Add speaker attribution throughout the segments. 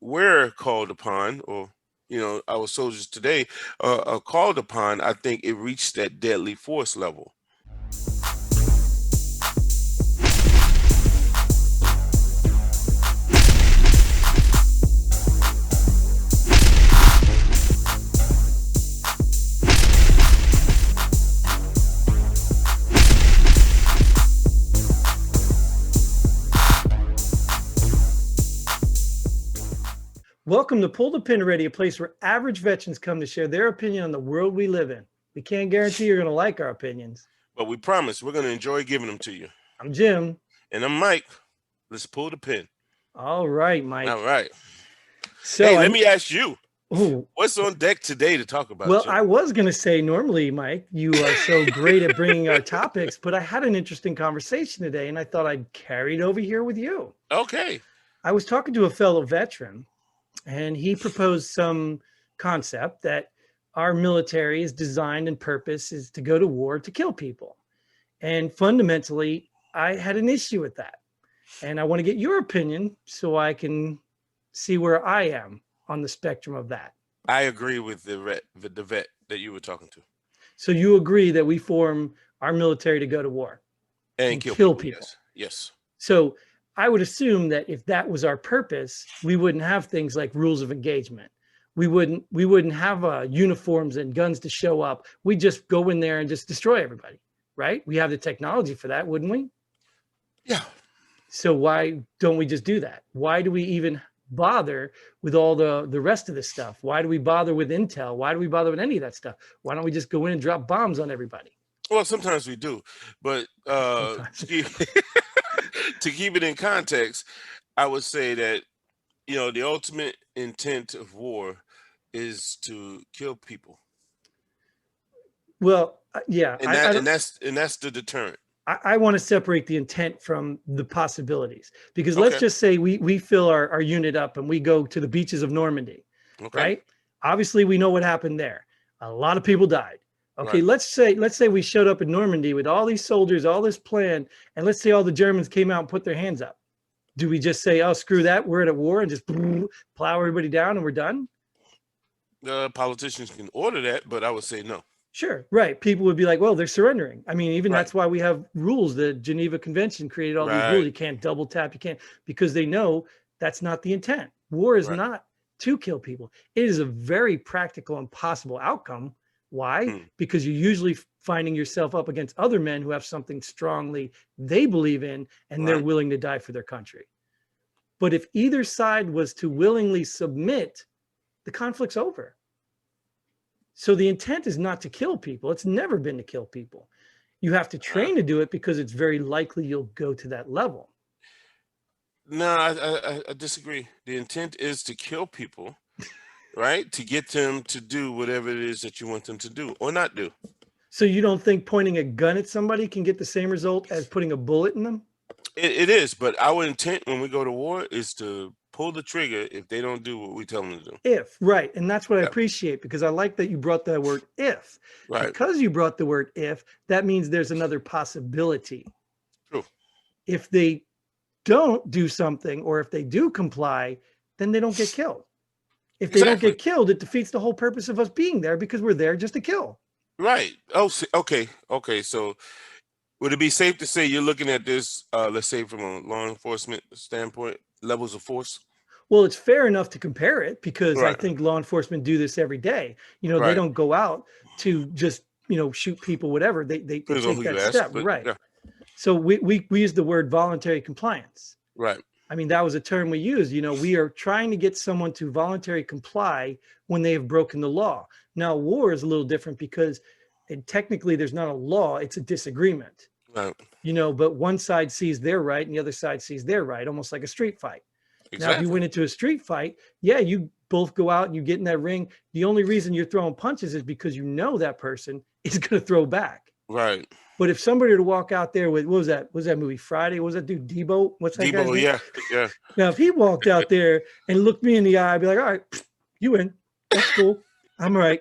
Speaker 1: we're called upon, or our soldiers today are called upon, I think it reached that deadly force level.
Speaker 2: Welcome to Pull the Pin Ready, a place where average veterans come to share their opinion on the world we live in. We can't guarantee you're going to like our opinions,
Speaker 1: but we promise we're going to enjoy giving them to you.
Speaker 2: I'm Jim.
Speaker 1: And I'm Mike. Let's pull the pin.
Speaker 2: All right, Mike.
Speaker 1: All right.
Speaker 2: So
Speaker 1: hey, let me ask you,
Speaker 2: ooh,
Speaker 1: what's on deck today to talk about?
Speaker 2: Well,
Speaker 1: Jim?
Speaker 2: I was going to say, normally, Mike, you are so great at bringing our topics, but I had an interesting conversation today, and I thought I'd carry it over here with you.
Speaker 1: Okay.
Speaker 2: I was talking to a fellow veteran, and he proposed some concept that our military is designed and purpose is to go to war to kill people. And fundamentally, I had an issue with that. And I want to get your opinion so I can see where I am on the spectrum of that.
Speaker 1: I agree with the vet that you were talking to.
Speaker 2: So you agree that we form our military to go to war
Speaker 1: and kill people? Yes.
Speaker 2: So I would assume that if that was our purpose, we wouldn't have things like rules of engagement. We wouldn't have uniforms and guns to show up. We just go in there and just destroy everybody, right? We have the technology for that, wouldn't we?
Speaker 1: Yeah.
Speaker 2: So why don't we just do that? Why do we even bother with all the rest of this stuff? Why do we bother with intel? Why do we bother with any of that stuff? Why don't we just go in and drop bombs on everybody?
Speaker 1: Well, sometimes we do, but to keep it in context, I would say that, the ultimate intent of war is to kill people.
Speaker 2: Well, yeah.
Speaker 1: And that's the deterrent.
Speaker 2: I want to separate the intent from the possibilities, because let's just say we fill our unit up and we go to the beaches of Normandy, right? Obviously, we know what happened there. A lot of people died. Okay, right. Let's say we showed up in Normandy with all these soldiers, all this plan, and let's say all the Germans came out and put their hands up. Do we just say, oh, screw that, we're at a war, and just plow everybody down and we're done?
Speaker 1: Politicians can order that, but I would say no.
Speaker 2: Sure, right. People would be like, well, they're surrendering. I mean, even that's why we have rules. The Geneva Convention created all these rules. You can't double tap, you can't, because they know that's not the intent. War is not to kill people. It is a very practical and possible outcome. Why? Because you're usually finding yourself up against other men who have something strongly they believe in, and they're willing to die for their country. But if either side was to willingly submit, the conflict's over. So the intent is not to kill people. It's never been to kill people. You have to train to do it because it's very likely you'll go to that level.
Speaker 1: No, I disagree. The intent is to kill people. Right? To get them to do whatever it is that you want them to do or not do.
Speaker 2: So you don't think pointing a gun at somebody can get the same result as putting a bullet in them?
Speaker 1: It is, but our intent when we go to war is to pull the trigger if they don't do what we tell them to do.
Speaker 2: If, right. And that's what I appreciate, because I like that you brought that word if. Right. Because you brought the word if, that means there's another possibility.
Speaker 1: True.
Speaker 2: If they don't do something, or if they do comply, then they don't get killed. If they don't get killed, it defeats the whole purpose of us being there, because we're there just to kill.
Speaker 1: Right. Oh, okay. So would it be safe to say you're looking at this, let's say from a law enforcement standpoint, levels of force?
Speaker 2: Well, it's fair enough to compare it, because I think law enforcement do this every day. They don't go out to just, shoot people, whatever. They take that step. Right. Yeah. So we use the word voluntary compliance.
Speaker 1: Right.
Speaker 2: I mean, that was a term we used. We are trying to get someone to voluntarily comply when they have broken the law. Now, war is a little different because technically there's not a law, it's a disagreement.
Speaker 1: Right.
Speaker 2: But one side sees their right and the other side sees their right, almost like a street fight. Exactly. Now, if you went into a street fight, you both go out and you get in that ring. The only reason you're throwing punches is because that person is going to throw back.
Speaker 1: Right.
Speaker 2: But if somebody were to walk out there with, what was that? Was that movie Friday? What was that dude? Debo? What's that guy's name?
Speaker 1: Yeah.
Speaker 2: Now, if he walked out there and looked me in the eye, I'd be like, all right, you win. That's cool. I'm all right.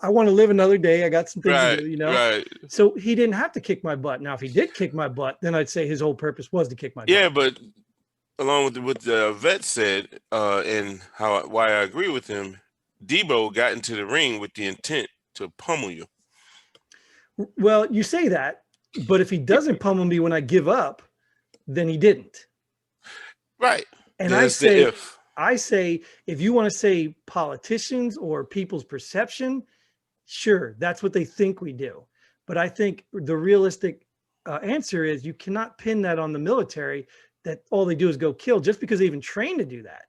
Speaker 2: I want to live another day. I got some things to do,
Speaker 1: Right.
Speaker 2: So he didn't have to kick my butt. Now, if he did kick my butt, then I'd say his whole purpose was to kick my butt.
Speaker 1: Yeah, but along with what the vet said, and why I agree with him, Debo got into the ring with the intent to pummel you.
Speaker 2: Well, you say that, but if he doesn't pummel me when I give up, then he didn't.
Speaker 1: Right.
Speaker 2: And
Speaker 1: That's the if.
Speaker 2: I say, if you want to say politicians or people's perception, sure, that's what they think we do. But I think the realistic answer is you cannot pin that on the military, that all they do is go kill, just because they even train to do that.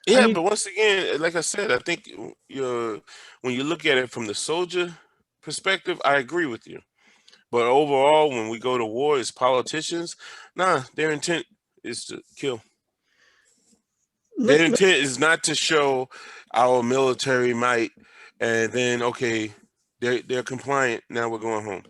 Speaker 1: Yeah, I mean, but once again, like I said, I think when you look at it from the soldier perspective, I agree with you. But overall, when we go to war as politicians, nah, their intent is to kill. Their intent is not to show our military might, and then okay, they're compliant. Now we're going home.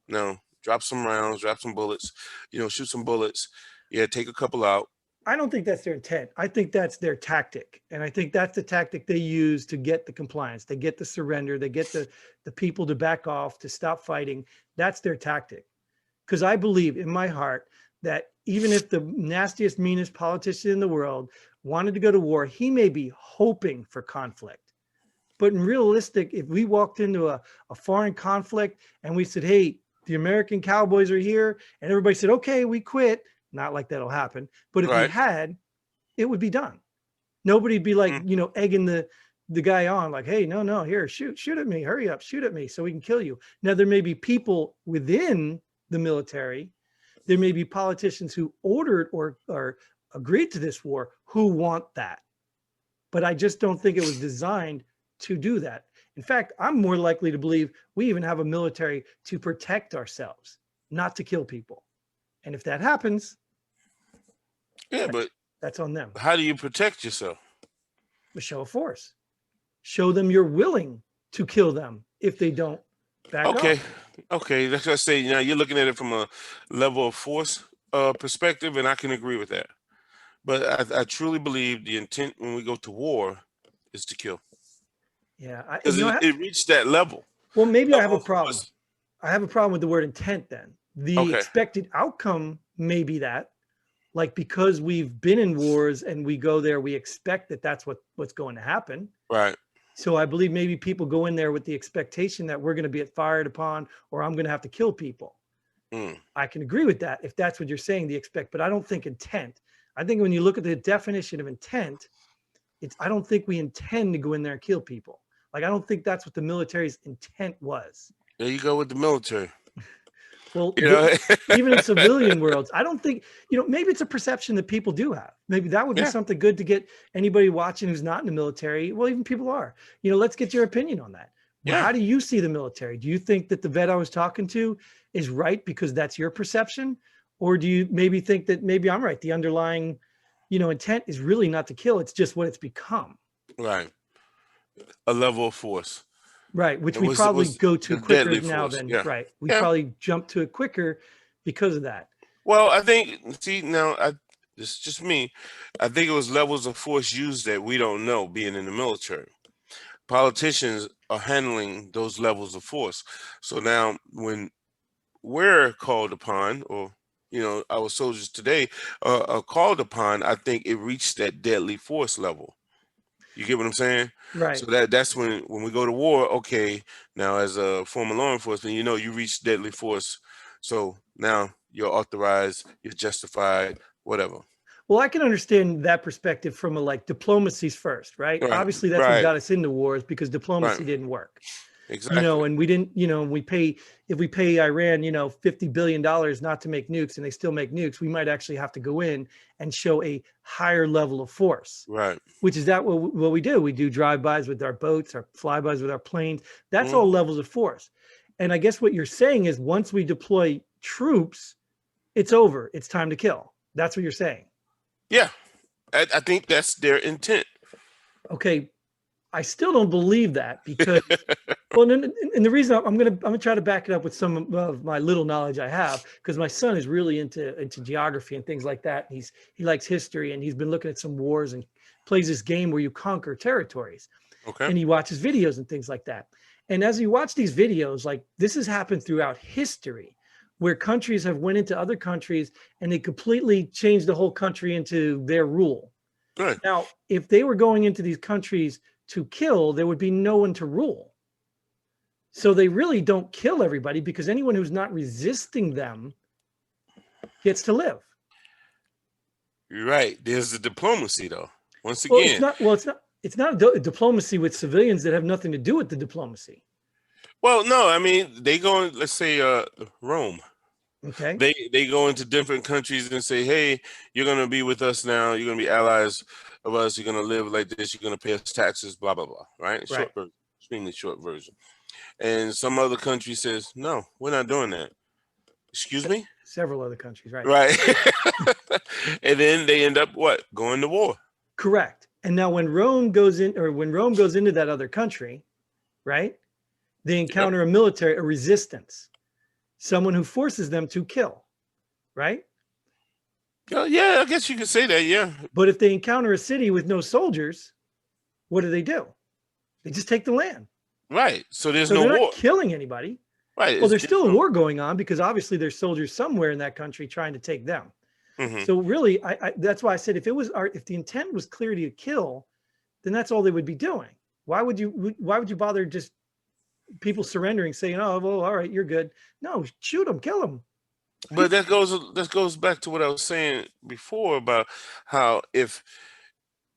Speaker 1: No. Drop some rounds, drop some bullets. Shoot some bullets. Yeah, take a couple out.
Speaker 2: I don't think that's their intent. I think that's their tactic. And I think that's the tactic they use to get the compliance. They get the surrender. They get the people to back off, to stop fighting. That's their tactic. Because I believe in my heart that even if the nastiest, meanest politician in the world wanted to go to war, he may be hoping for conflict. But in realistic, if we walked into a foreign conflict and we said, hey, the American cowboys are here, and everybody said, okay, we quit. Not like that'll happen. But if we had, it would be done. Nobody'd be like, egging the guy on, like, hey, no, here, shoot at me, hurry up, shoot at me so we can kill you. Now, there may be people within the military, there may be politicians who ordered or agreed to this war who want that. But I just don't think it was designed to do that. In fact, I'm more likely to believe we even have a military to protect ourselves, not to kill people. And if that happens,
Speaker 1: but
Speaker 2: that's on them.
Speaker 1: How do you protect yourself?
Speaker 2: A show of force. Show them you're willing to kill them if they don't back off.
Speaker 1: Okay. Let's say now you're looking at it from a level of force perspective, and I can agree with that. But I truly believe the intent when we go to war is to kill.
Speaker 2: Yeah,
Speaker 1: because it reached that level.
Speaker 2: Well, maybe I have a problem. I have a problem with the word intent then. The expected outcome may be that, like, because we've been in wars and we go there, we expect that that's what's going to happen.
Speaker 1: Right.
Speaker 2: So I believe maybe people go in there with the expectation that we're going to be fired upon, or I'm going to have to kill people. I can agree with that if that's what you're saying, but I don't think intent. I think when you look at the definition of intent, I don't think we intend to go in there and kill people. Like, I don't think that's what the military's intent was.
Speaker 1: There you go with the military.
Speaker 2: Well, even in civilian worlds, I don't think, maybe it's a perception that people do have. Maybe that would be something good to get anybody watching who's not in the military. Well, even people are, let's get your opinion on that. Yeah. How do you see the military? Do you think that the vet I was talking to is right because that's your perception? Or do you maybe think that maybe I'm right? The underlying, intent is really not to kill. It's just what it's become.
Speaker 1: Right. A level of force.
Speaker 2: Right, which we probably go to quicker now than right. We probably jump to it quicker because of that.
Speaker 1: Well, I think it's just me. I think it was levels of force used that we don't know being in the military. Politicians are handling those levels of force. So now when we're called upon, or our soldiers today are called upon, I think it reached that deadly force level. You get what I'm saying?
Speaker 2: Right.
Speaker 1: So that's when we go to war, okay, now as a former law enforcement, you reach deadly force. So now you're authorized, you're justified, whatever.
Speaker 2: Well, I can understand that perspective from a diplomacy's first, right? Obviously, that's what got us into wars, because diplomacy didn't work.
Speaker 1: Exactly.
Speaker 2: And we didn't, if we pay Iran, $50 billion not to make nukes and they still make nukes, we might actually have to go in and show a higher level of force.
Speaker 1: Right.
Speaker 2: Which is what we do. We do drive-bys with our boats, our flybys with our planes. That's all levels of force. And I guess what you're saying is once we deploy troops, it's over. It's time to kill. That's what you're saying.
Speaker 1: Yeah. I think that's their intent.
Speaker 2: Okay. I still don't believe that, because well, and the reason I'm gonna try to back it up with some of my little knowledge I have, because my son is really into geography and things like that. He likes history, and he's been looking at some wars and plays this game where you conquer territories. Okay. And he watches videos and things like that. And as you watch these videos, like, this has happened throughout history, where countries have went into other countries and they completely changed the whole country into their rule.
Speaker 1: Right.
Speaker 2: Now, if they were going into these countries to kill, there would be no one to rule. So they really don't kill everybody, because anyone who's not resisting them gets to live.
Speaker 1: Right. There's the diplomacy, though. Once
Speaker 2: Well,
Speaker 1: again,
Speaker 2: it's not a diplomacy with civilians that have nothing to do with the diplomacy.
Speaker 1: well, no, I mean, they go in, let's say Rome.
Speaker 2: Okay.
Speaker 1: They go into different countries and say, hey, you're going to be with us now. You're going to be allies of us. You're going to live like this. You're going to pay us taxes, blah, blah, blah. Right? Short version, extremely short version. And some other country says, no, we're not doing that. Excuse me?
Speaker 2: Several other countries, right?
Speaker 1: Right. And then they end up what? Going to war.
Speaker 2: Correct. And now when Rome goes into that other country, right? They encounter a resistance, someone who forces them to kill, right?
Speaker 1: Yeah, I guess you could say that, yeah.
Speaker 2: But if they encounter a city with no soldiers, what do? They just take the land.
Speaker 1: Right. So there's
Speaker 2: So
Speaker 1: no
Speaker 2: they're
Speaker 1: war.
Speaker 2: not killing anybody.
Speaker 1: Right.
Speaker 2: Well, there's still a war going on, because obviously there's soldiers somewhere in that country trying to take them.
Speaker 1: Mm-hmm.
Speaker 2: So really, that's why I said if the intent was clear to kill, then that's all they would be doing. Why would you bother just people surrendering, saying, "Oh, well, all right, you're good"? No, shoot them, kill them.
Speaker 1: But that goes back to what I was saying before about how if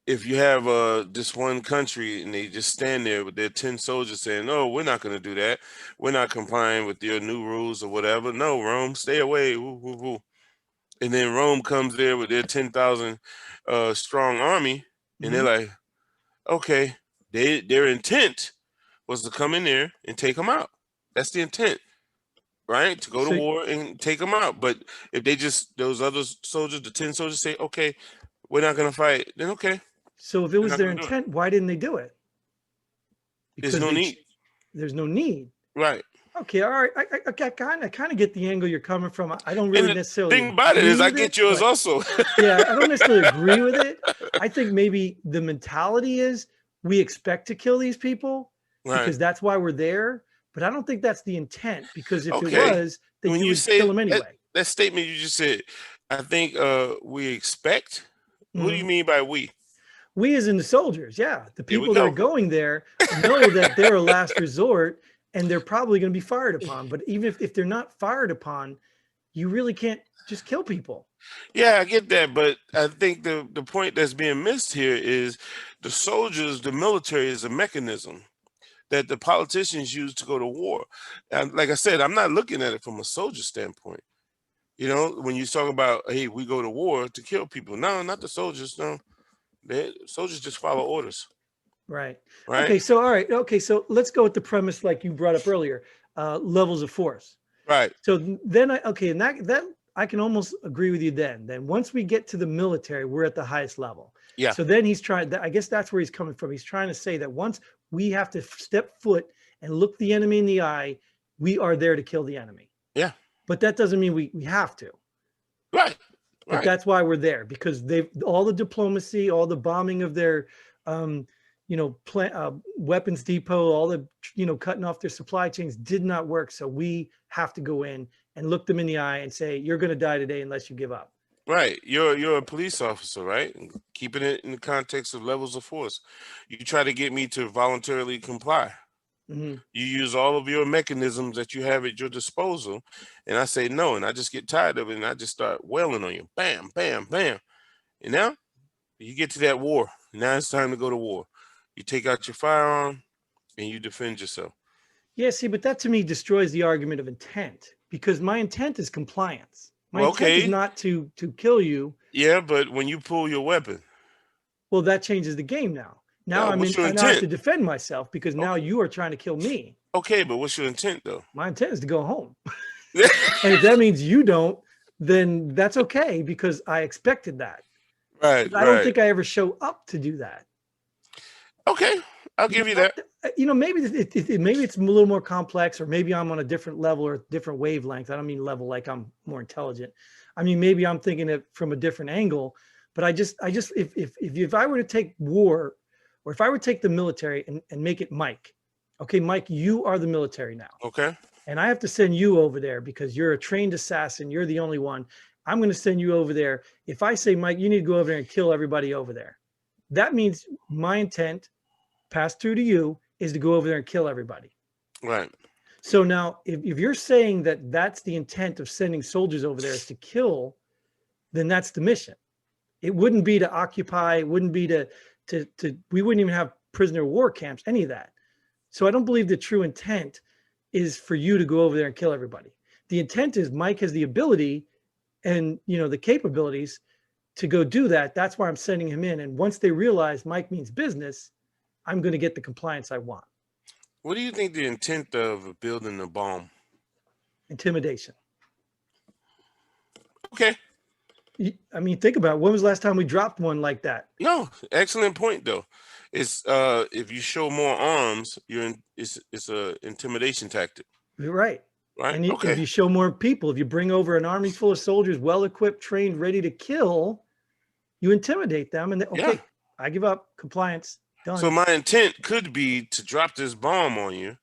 Speaker 1: you have this one country and they just stand there with their 10 soldiers saying, "No, we're not going to do that. We're not complying with your new rules or whatever. No, Rome, stay away." Woo, woo, woo. And then Rome comes there with their 10,000 strong army, and they're like, "Okay, their intent was to come in there and take them out. That's the intent, right? To go to war and take them out. But if those other soldiers, the 10 soldiers say, okay, we're not going to fight, then okay."
Speaker 2: So if it was their intent, why didn't they do it?
Speaker 1: Because there's no need.
Speaker 2: There's no need.
Speaker 1: Right.
Speaker 2: Okay, all right. I kind of get the angle you're coming from. I don't really necessarily.
Speaker 1: The thing about it is, I get yours also.
Speaker 2: Yeah, I don't necessarily agree with it. I think maybe the mentality is we expect to kill these people because that's why we're there. But I don't think that's the intent, because if it was, then you would kill them anyway.
Speaker 1: That statement you just said, I think we expect. What do you mean by we?
Speaker 2: We as in the soldiers, yeah. The people that are going there know that they're a last resort, and they're probably going to be fired upon. But even if they're not fired upon, you really can't just kill people.
Speaker 1: Yeah, I get that. But I think the point that's being missed here is the soldiers, the military is a mechanism that the politicians use to go to war. And like I said, I'm not looking at it from a soldier standpoint. You know, when you talk about, hey, we go to war to kill people. No, not the soldiers. No, the soldiers just follow orders.
Speaker 2: Right.
Speaker 1: Right.
Speaker 2: Okay. So, all right. Okay. So let's go with the premise like you brought up earlier, levels of force.
Speaker 1: Right.
Speaker 2: So then and that I can almost agree with you then. Then once we get to the military, we're at the highest level.
Speaker 1: Yeah.
Speaker 2: So then he's trying, I guess that's where he's coming from. He's trying to say that once we have to step foot and look the enemy in the eye, we are there to kill the enemy.
Speaker 1: Yeah.
Speaker 2: But that doesn't mean we have to.
Speaker 1: Right.
Speaker 2: But that's why we're there, because all the diplomacy, all the bombing of their, weapons depot, all the, cutting off their supply chains did not work. So we have to go in and look them in the eye and say, you're going to die today unless you give up.
Speaker 1: Right. You're a police officer, right? Keeping it in the context of levels of force. You try to get me to voluntarily comply. Mm-hmm. You use all of your mechanisms that you have at your disposal, and I say no, and I just get tired of it, and I just start wailing on you. Bam, bam, bam. And now you get to that war. Now it's time to go to war. You take out your firearm and you defend yourself.
Speaker 2: Yeah, see, but that to me destroys the argument of intent, because my intent is compliance. My intent is not to kill you.
Speaker 1: Yeah, but when you pull your weapon. Well,
Speaker 2: that changes the game now. Now I have to defend myself, because now you are trying to kill me.
Speaker 1: Okay, but what's your intent though?
Speaker 2: My intent is to go home. And if that means you don't, then that's okay, because I expected that.
Speaker 1: Right.
Speaker 2: I don't think I ever show up to do that.
Speaker 1: Okay, I'll give you that.
Speaker 2: Maybe it's a little more complex, or maybe I'm on a different level or different wavelength. I don't mean level like I'm more intelligent. I mean, maybe I'm thinking it from a different angle. But if I were to take war, or if I were to take the military and make it Mike, okay, Mike, you are the military now.
Speaker 1: Okay.
Speaker 2: and I have to send you over there because you're a trained assassin, you're the only one. I'm going to send you over there. If I say, Mike, you need to go over there and kill everybody over there, that means my intent passed through to you is to go over there and kill everybody.
Speaker 1: Right.
Speaker 2: So now if you're saying that that's the intent of sending soldiers over there is to kill, then that's the mission. It wouldn't be to occupy, it wouldn't be to we wouldn't even have prisoner of war camps, any of that. So I don't believe the true intent is for you to go over there and kill everybody. The intent is Mike has the ability and, you know, the capabilities to go do that. That's why I'm sending him in. And once they realize Mike means business, I'm going to get the compliance I want.
Speaker 1: What do you think the intent of building the bomb?
Speaker 2: Intimidation.
Speaker 1: Okay.
Speaker 2: I mean, think about it. When was the last time we dropped one like that?
Speaker 1: No, excellent point though. It's if you show more arms, it's a intimidation tactic.
Speaker 2: You're right.
Speaker 1: Right.
Speaker 2: And
Speaker 1: okay.
Speaker 2: If you show more people, if you bring over an army full of soldiers, well equipped, trained, ready to kill, you intimidate them, and okay, yeah. I give up. Compliance done.
Speaker 1: So my intent could be to drop this bomb on you,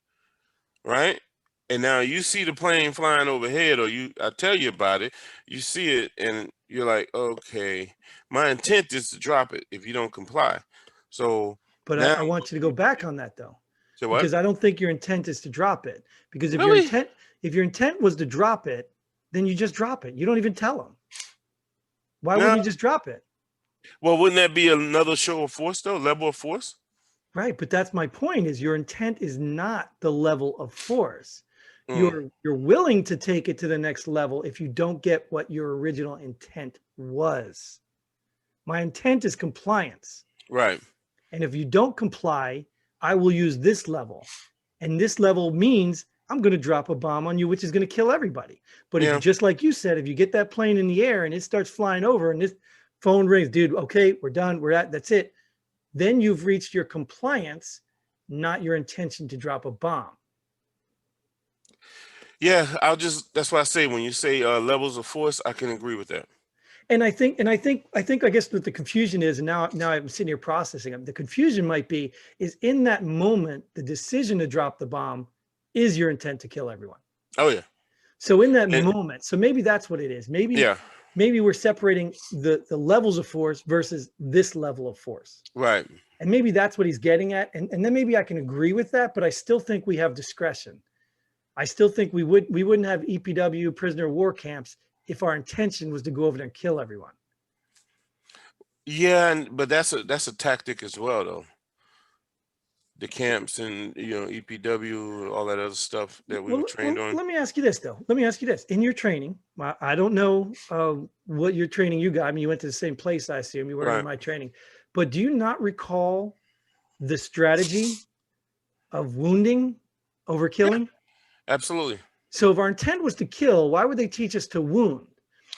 Speaker 1: right? And now you see the plane flying overhead, or I tell you about it, you see it, and you're like, okay, my intent is to drop it if you don't comply. So,
Speaker 2: but now, I want you to go back on that though, because I don't think your intent is to drop it. Because if your intent was to drop it, then you just drop it. You don't even tell them. Why wouldn't you just drop it?
Speaker 1: Well, wouldn't that be another show of force though, level of force?
Speaker 2: Right, but that's my point. Is your intent is not the level of force. You're willing to take it to the next level if you don't get what your original intent was. My intent is compliance.
Speaker 1: Right.
Speaker 2: And if you don't comply, I will use this level. And this level means I'm going to drop a bomb on you, which is going to kill everybody. But if you, just like you said, if you get that plane in the air and it starts flying over and this phone rings, dude, okay, we're done. That's it. Then you've reached your compliance, not your intention to drop a bomb.
Speaker 1: Yeah, that's why I say when you say levels of force, I can agree with that.
Speaker 2: And I think, I guess what the confusion is, and now I'm sitting here processing them. The confusion might be, is in that moment, the decision to drop the bomb is your intent to kill everyone.
Speaker 1: Oh yeah.
Speaker 2: So in that moment, so maybe that's what it is. Maybe we're separating the levels of force versus this level of force.
Speaker 1: Right.
Speaker 2: And maybe that's what he's getting at. And then maybe I can agree with that, but I still think we have discretion. I still think we wouldn't have EPW prisoner of war camps if our intention was to go over there and kill everyone.
Speaker 1: Yeah, but that's a tactic as well, though. The camps and EPW, all that other stuff that we were trained on.
Speaker 2: Let me ask you this though. In your training, I don't know what your training you got. I mean, you went to the same place, I assume. You were in my training, but do you not recall the strategy of wounding over killing?
Speaker 1: Yeah. Absolutely.
Speaker 2: So if our intent was to kill, why would they teach us to wound?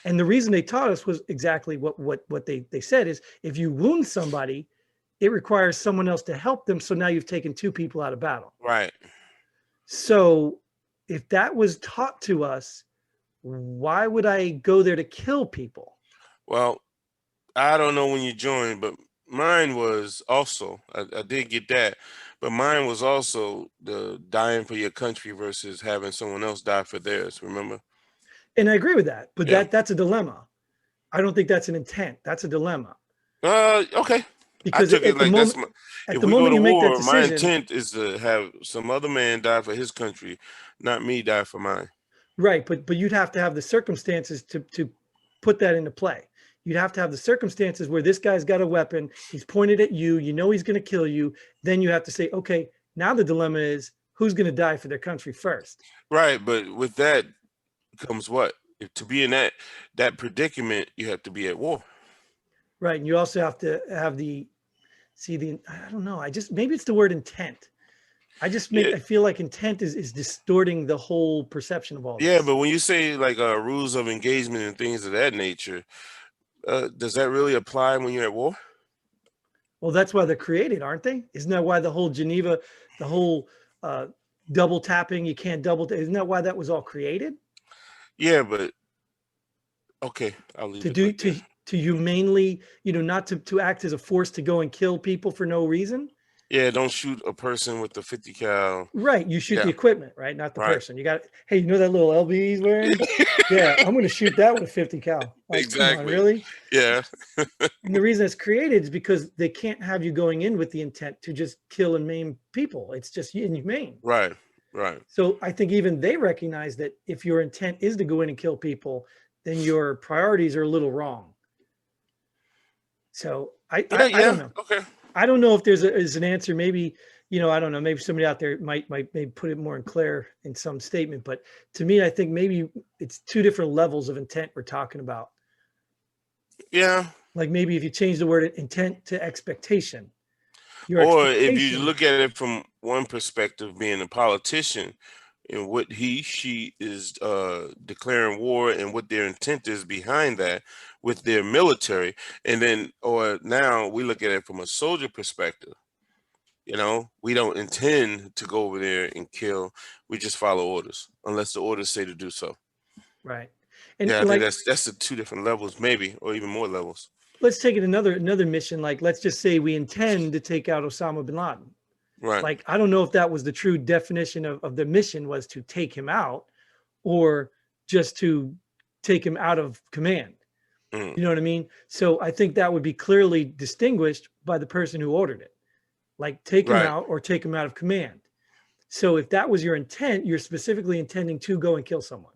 Speaker 2: And the reason they taught us was exactly what they said is, if you wound somebody, it requires someone else to help them. So now you've taken two people out of battle.
Speaker 1: Right.
Speaker 2: So if that was taught to us, why would I go there to kill people?
Speaker 1: Well, I don't know when you joined, but mine was also, I did get that, but mine was also the dying for your country versus having someone else die for theirs, remember?
Speaker 2: And I agree with that, but that's a dilemma. I don't think that's an intent. That's a dilemma.
Speaker 1: Okay.
Speaker 2: Because at the moment, if we go to war,
Speaker 1: my intent is to have some other man die for his country, not me die for mine.
Speaker 2: Right, but you'd have to have the circumstances to put that into play. You'd have to have the circumstances where this guy's got a weapon, he's pointed at you, you know he's going to kill you. Then you have to say, okay, now the dilemma is who's going to die for their country first.
Speaker 1: Right, but with that comes what? To be in that predicament, you have to be at war.
Speaker 2: Right, and you also have to have I don't know, maybe it's the word intent. I feel like intent is distorting the whole perception of all this.
Speaker 1: Yeah, but when you say like rules of engagement and things of that nature, does that really apply when you're at war?
Speaker 2: Well, that's why they're created, aren't they? Isn't that why the whole Geneva, the whole double tapping, you can't isn't that why that was all created?
Speaker 1: Yeah, but okay, I'll leave
Speaker 2: to humanely, not to act as a force to go and kill people for no reason.
Speaker 1: Yeah, don't shoot a person with the 50 cal.
Speaker 2: Right. You shoot the
Speaker 1: Yeah,
Speaker 2: equipment, right? Not the
Speaker 1: right.
Speaker 2: person. You got, hey, you know that little LB he's wearing? Yeah, I'm going to shoot that with 50 cal. Like, come on,
Speaker 1: Exactly.
Speaker 2: really?
Speaker 1: Yeah.
Speaker 2: And the reason it's created is because they can't have you going in with the intent to just kill and maim people. It's just inhumane.
Speaker 1: Right. Right.
Speaker 2: So I think even they recognize that if your intent is to go in and kill people, then your priorities are a little wrong. So I don't know.
Speaker 1: Okay.
Speaker 2: I don't know if is an answer. Maybe, I don't know. Maybe somebody out there might maybe put it more in clear in some statement. But to me, I think maybe it's two different levels of intent we're talking about.
Speaker 1: Yeah.
Speaker 2: Like maybe if you change the word intent to expectation.
Speaker 1: Or if you look at it from one perspective, being a politician, and what she is declaring war and what their intent is behind that with their military, and then or now we look at it from a soldier perspective. We don't intend to go over there and kill. We just follow orders unless the orders say to do so.
Speaker 2: Right.
Speaker 1: And yeah, I think that's the two different levels, maybe, or even more levels.
Speaker 2: Let's take it another mission. Like, let's just say we intend to take out Osama bin Laden.
Speaker 1: Right.
Speaker 2: Like, I don't know if that was the true definition of the mission, was to take him out or just to take him out of command. You know what I mean? So I think that would be clearly distinguished by the person who ordered it. Like, take him out or take him out of command. So if that was your intent, you're specifically intending to go and kill someone.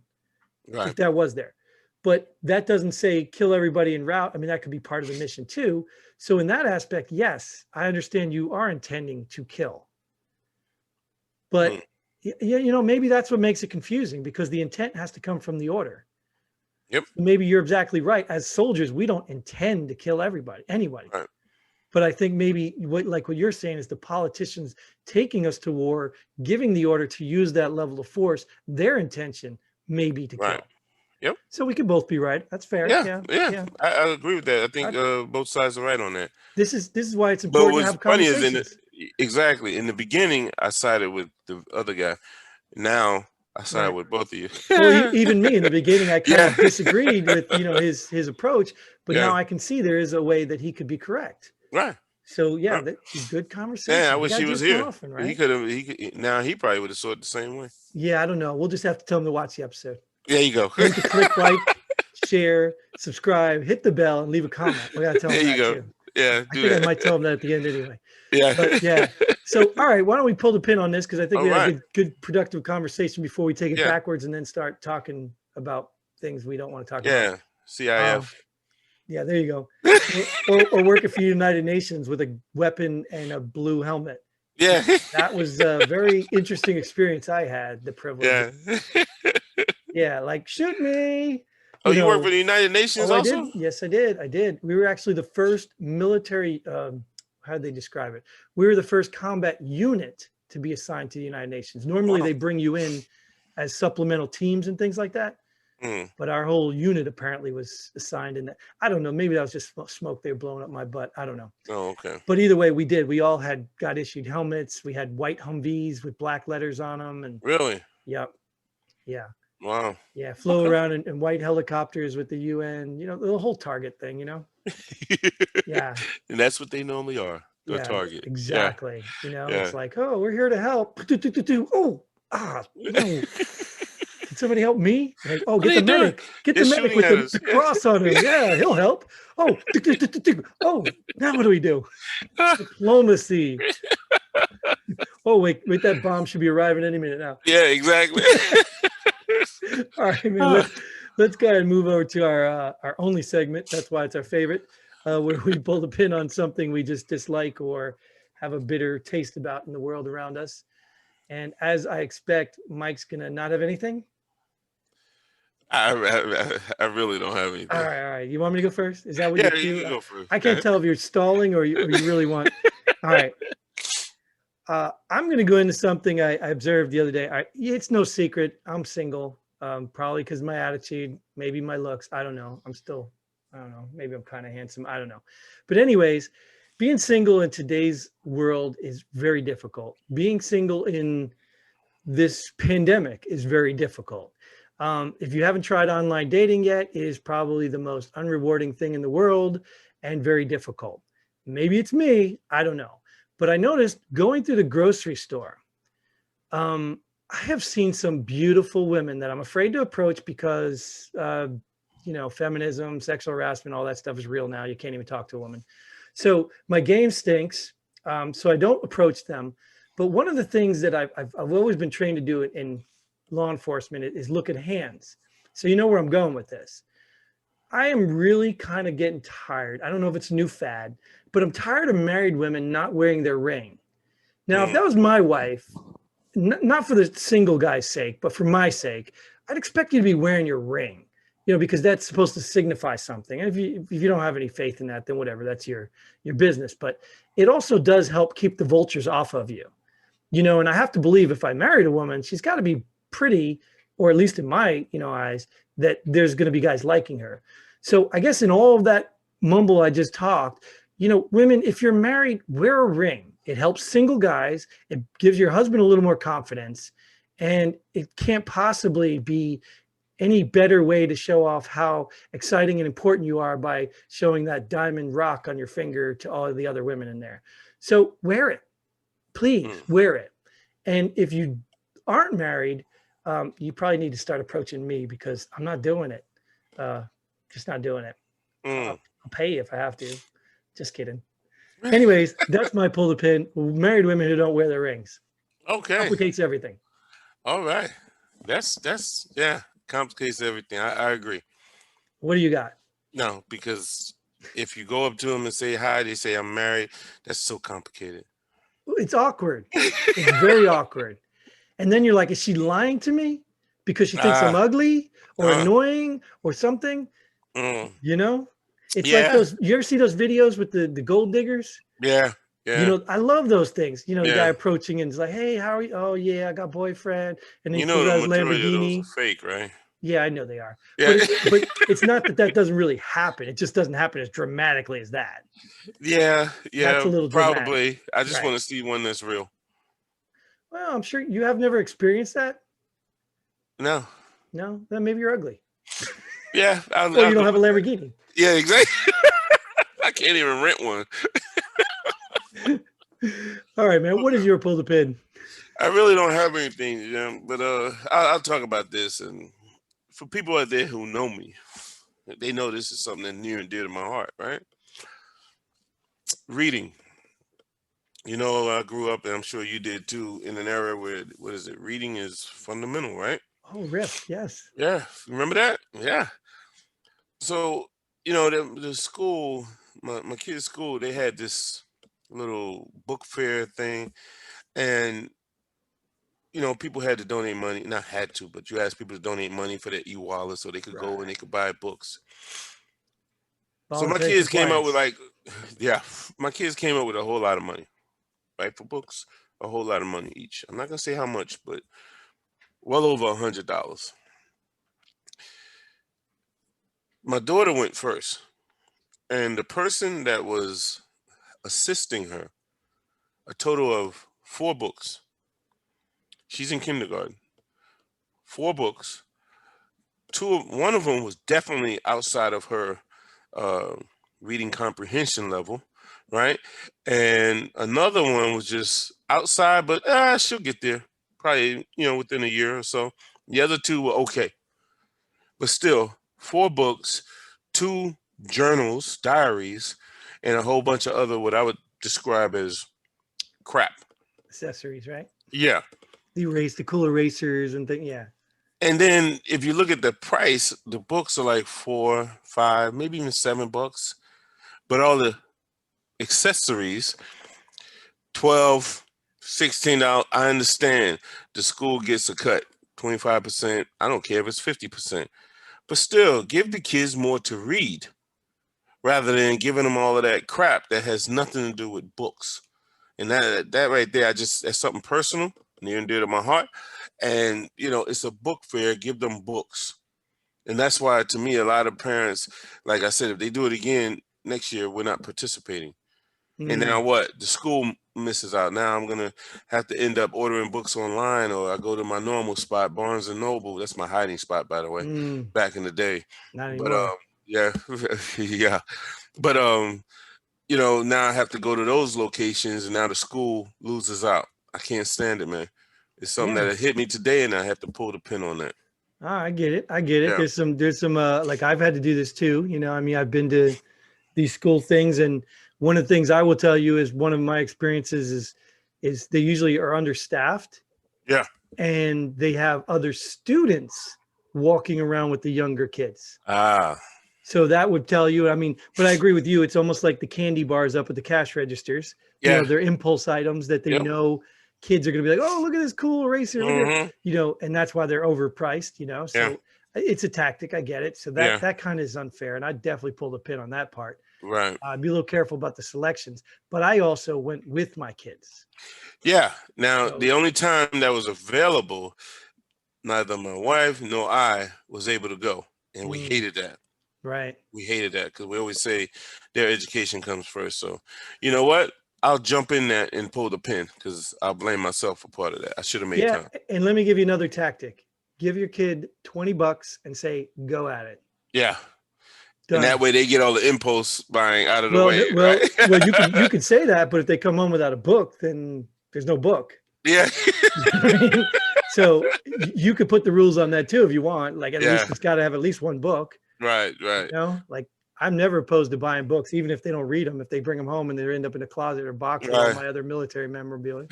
Speaker 2: Right. If that was there. But that doesn't say kill everybody en route. I mean, that could be part of the mission too. So in that aspect, yes, I understand you are intending to kill. But, maybe that's what makes it confusing, because the intent has to come from the order.
Speaker 1: Yep.
Speaker 2: Maybe you're exactly right. As soldiers, we don't intend to kill anybody. Right. But I think maybe what you're saying is the politicians taking us to war, giving the order to use that level of force, their intention may be to kill.
Speaker 1: Yep.
Speaker 2: So we could both be right. That's fair.
Speaker 1: Yeah. I agree with that. I think both sides are right on that.
Speaker 2: This is why it's important to have conversations.
Speaker 1: Funny is exactly in the beginning I sided with the other guy. Now I sided with both of you.
Speaker 2: Well, even me in the beginning, I kind of disagreed with his approach, but now I can see there is a way that he could be correct.
Speaker 1: Right.
Speaker 2: So that's good conversation.
Speaker 1: Yeah, I wish he was here.
Speaker 2: Often, right?
Speaker 1: He could. Now he probably would have saw it the same way.
Speaker 2: Yeah, I don't know. We'll just have to tell him to watch the episode.
Speaker 1: There you go.
Speaker 2: You can click like, share, subscribe, hit the bell, and leave a comment. We gotta tell him that too.
Speaker 1: Yeah,
Speaker 2: I think I might tell him that at the end anyway.
Speaker 1: Yeah.
Speaker 2: But So, all right, why don't we pull the pin on this? Because I think we had a good, productive conversation before we take it backwards and then start talking about things we don't want to talk about.
Speaker 1: Yeah, CIF.
Speaker 2: Yeah, there you go. or work for the United Nations with a weapon and a blue helmet.
Speaker 1: Yeah.
Speaker 2: That was a very interesting experience I had, the privilege. Yeah, like, shoot me.
Speaker 1: You work for the United Nations also?
Speaker 2: I did. Yes, I did. We were actually the first military, how did they describe it? We were the first combat unit to be assigned to the United Nations. Normally they bring you in as supplemental teams and things like that. But our whole unit apparently was assigned in that. I don't know. Maybe that was just smoke they were blowing up my butt. I don't know.
Speaker 1: Oh, okay.
Speaker 2: But either way, we did. We all got issued helmets. We had white Humvees with black letters on them. And
Speaker 1: really?
Speaker 2: Yep. Yeah.
Speaker 1: Wow.
Speaker 2: Yeah. Flew around in white helicopters with the UN, the whole target thing, Yeah.
Speaker 1: And that's what they normally are. The target.
Speaker 2: Exactly. It's like, oh, we're here to help. Oh, no. Can somebody help me? Like, oh, get the medic. Get the medic with the cross on him. Yeah, he'll help. Oh, now what do we do? Diplomacy. Oh, wait, that bomb should be arriving any minute now.
Speaker 1: Yeah, exactly.
Speaker 2: All right, man, let's go ahead and move over to our only segment. That's why it's our favorite, where we pull the pin on something we just dislike or have a bitter taste about in the world around us. And as I expect, Mike's going to not have anything.
Speaker 1: I really don't have anything.
Speaker 2: All right. You want me to go first? Is that what you do?
Speaker 1: You can go first.
Speaker 2: I can't tell if you're stalling or you really want. All right. I'm going to go into something I observed the other day. It's no secret. I'm single, probably because of my attitude, maybe my looks. I don't know. I don't know. Maybe I'm kind of handsome. I don't know. But anyways, being single in today's world is very difficult. Being single in this pandemic is very difficult. If you haven't tried online dating yet, it is probably the most unrewarding thing in the world and very difficult. Maybe it's me, I don't know. But I noticed going through the grocery store, I have seen some beautiful women that I'm afraid to approach because, feminism, sexual harassment, all that stuff is real now. You can't even talk to a woman. So my game stinks. So I don't approach them. But one of the things that I've always been trained to do in law enforcement is look at hands. So you know where I'm going with this. I am really kind of getting tired. I don't know if it's a new fad, but I'm tired of married women not wearing their ring. Now, if that was my wife, not for the single guy's sake, but for my sake, I'd expect you to be wearing your ring, because that's supposed to signify something. And if you don't have any faith in that, then whatever, that's your business. But it also does help keep the vultures off of you, and I have to believe if I married a woman, she's got to be pretty, or at least in my, eyes, that there's going to be guys liking her. So I guess in all of that mumble I just talked, women, if you're married, wear a ring. It helps single guys. It gives your husband a little more confidence. And it can't possibly be any better way to show off how exciting and important you are by showing that diamond rock on your finger to all of the other women in there. So wear it. Please wear it. And if you aren't married, you probably need to start approaching me because I'm not doing it. Just not doing it. I'll pay you if I have to. Just kidding. Anyways, that's my pull the pin. Married women who don't wear their rings.
Speaker 1: Okay.
Speaker 2: Complicates everything.
Speaker 1: All right. That's complicates everything. I agree.
Speaker 2: What do you got?
Speaker 1: No, because if you go up to them and say hi, they say I'm married. That's so complicated.
Speaker 2: It's awkward. It's very awkward. And then you're like, is she lying to me because she thinks I'm ugly or annoying or something? It's like those. You ever see those videos with the gold diggers?
Speaker 1: Yeah.
Speaker 2: I love those things. The guy approaching and is like, "Hey, how are you? Oh yeah, I got boyfriend." And then he pulls out his Lamborghini.
Speaker 1: Those are fake, right?
Speaker 2: Yeah, I know they are.
Speaker 1: Yeah.
Speaker 2: But it's not that doesn't really happen. It just doesn't happen as dramatically as that.
Speaker 1: Yeah.
Speaker 2: That's a little
Speaker 1: probably.
Speaker 2: Dramatic.
Speaker 1: I just want to see one that's real.
Speaker 2: Well, I'm sure you have never experienced that.
Speaker 1: No.
Speaker 2: Then maybe you're ugly.
Speaker 1: Yeah.
Speaker 2: Or you don't have a Lamborghini.
Speaker 1: Yeah, exactly. I can't even rent one.
Speaker 2: All right, man. What is your pull the pin?
Speaker 1: I really don't have anything, but I'll talk about this. And for people out there who know me, they know this is something that's near and dear to my heart, right? Reading. I grew up, and I'm sure you did too, in an era where, reading is fundamental, right?
Speaker 2: Oh, Rip, yes.
Speaker 1: Yeah, remember that? Yeah. So, the school, my kids' school, they had this little book fair thing, and people had to donate money. Not had to, but you asked people to donate money for their e-wallet so they could go and they could buy books. So my kids came up with my kids came up with a whole lot of money, right, for books, a whole lot of money each. I'm not gonna say how much, but well over $100. My daughter went first, and the person that was assisting her, a total of 4 books. She's in kindergarten. 4 books. One of them was definitely outside of her reading comprehension level, right? And another one was just outside, but she'll get there probably, within a year or so. The other 2 were okay. But still, 4 books, 2 journals, diaries, and a whole bunch of other what I would describe as crap.
Speaker 2: Accessories, right?
Speaker 1: Yeah.
Speaker 2: The cool erasers and things, yeah.
Speaker 1: And then if you look at the price, the books are like $4, $5, maybe even $7. But all the accessories, $12, $16. I understand the school gets a cut, 25%. I don't care if it's 50%. But still, give the kids more to read rather than giving them all of that crap that has nothing to do with books. And that right there, that's something personal, near and dear to my heart. And, it's a book fair. Give them books. And that's why, to me, a lot of parents, like I said, if they do it again next year, we're not participating. And now what? The school misses out. Now I'm going to have to end up ordering books online, or I go to my normal spot, Barnes & Noble. That's my hiding spot, by the way, back in the day.
Speaker 2: Not anymore.
Speaker 1: But, yeah. Yeah. But now I have to go to those locations, and now the school loses out. I can't stand it, man. It's something that hit me today, and I have to pull the pin on that.
Speaker 2: I get it. Yeah. There's some like I've had to do this too. I mean, I've been to these school things, and one of the things I will tell you is one of my experiences is they usually are understaffed.
Speaker 1: Yeah.
Speaker 2: And they have other students walking around with the younger kids. So that would tell you, I mean, but I agree with you. It's almost like the candy bars up at the cash registers.
Speaker 1: Yeah.
Speaker 2: They're impulse items that they know kids are going to be like, oh, look at this cool eraser, and that's why they're overpriced, so it's a tactic. I get it. So that kind of is unfair. And I definitely pull the pin on that part.
Speaker 1: Right.
Speaker 2: Be a little careful about the selections, but I also went with my kids.
Speaker 1: Yeah. Now, the only time that was available, neither my wife nor I was able to go. And we hated that.
Speaker 2: Right.
Speaker 1: We hated that because we always say their education comes first. So, you know what? I'll jump in that and pull the pin because I'll blame myself for part of that. I should have made time.
Speaker 2: And let me give you another tactic. Give your kid $20 and say, go at it.
Speaker 1: Yeah. Done. And that way they get all the impulse buying out of the way.
Speaker 2: Well, you can say that, but if they come home without a book, then there's no book.
Speaker 1: Yeah.
Speaker 2: So you could put the rules on that too if you want. Like at least it's got to have at least one book.
Speaker 1: Right.
Speaker 2: Like I'm never opposed to buying books, even if they don't read them. If they bring them home and they end up in a closet or box with all my other military memorabilia.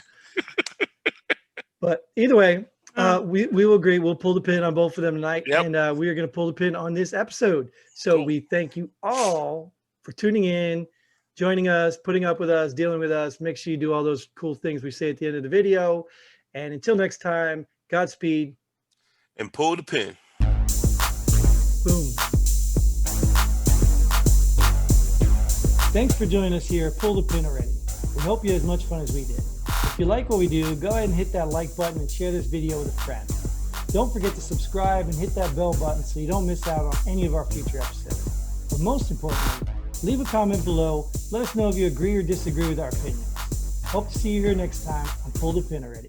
Speaker 2: But either way, we will agree. We'll pull the pin on both of them tonight, and we are going to pull the pin on this episode. So we thank you all for tuning in, joining us, putting up with us, dealing with us. Make sure you do all those cool things we say at the end of the video. And until next time, Godspeed.
Speaker 1: And pull the pin.
Speaker 2: Boom. Thanks for joining us here. Pull the pin already. We hope you had as much fun as we did. If you like what we do, go ahead and hit that like button and share this video with a friend. Don't forget to subscribe and hit that bell button so you don't miss out on any of our future episodes. But most importantly, leave a comment below. Let us know if you agree or disagree with our opinions. Hope to see you here next time on Pull the Pin Already.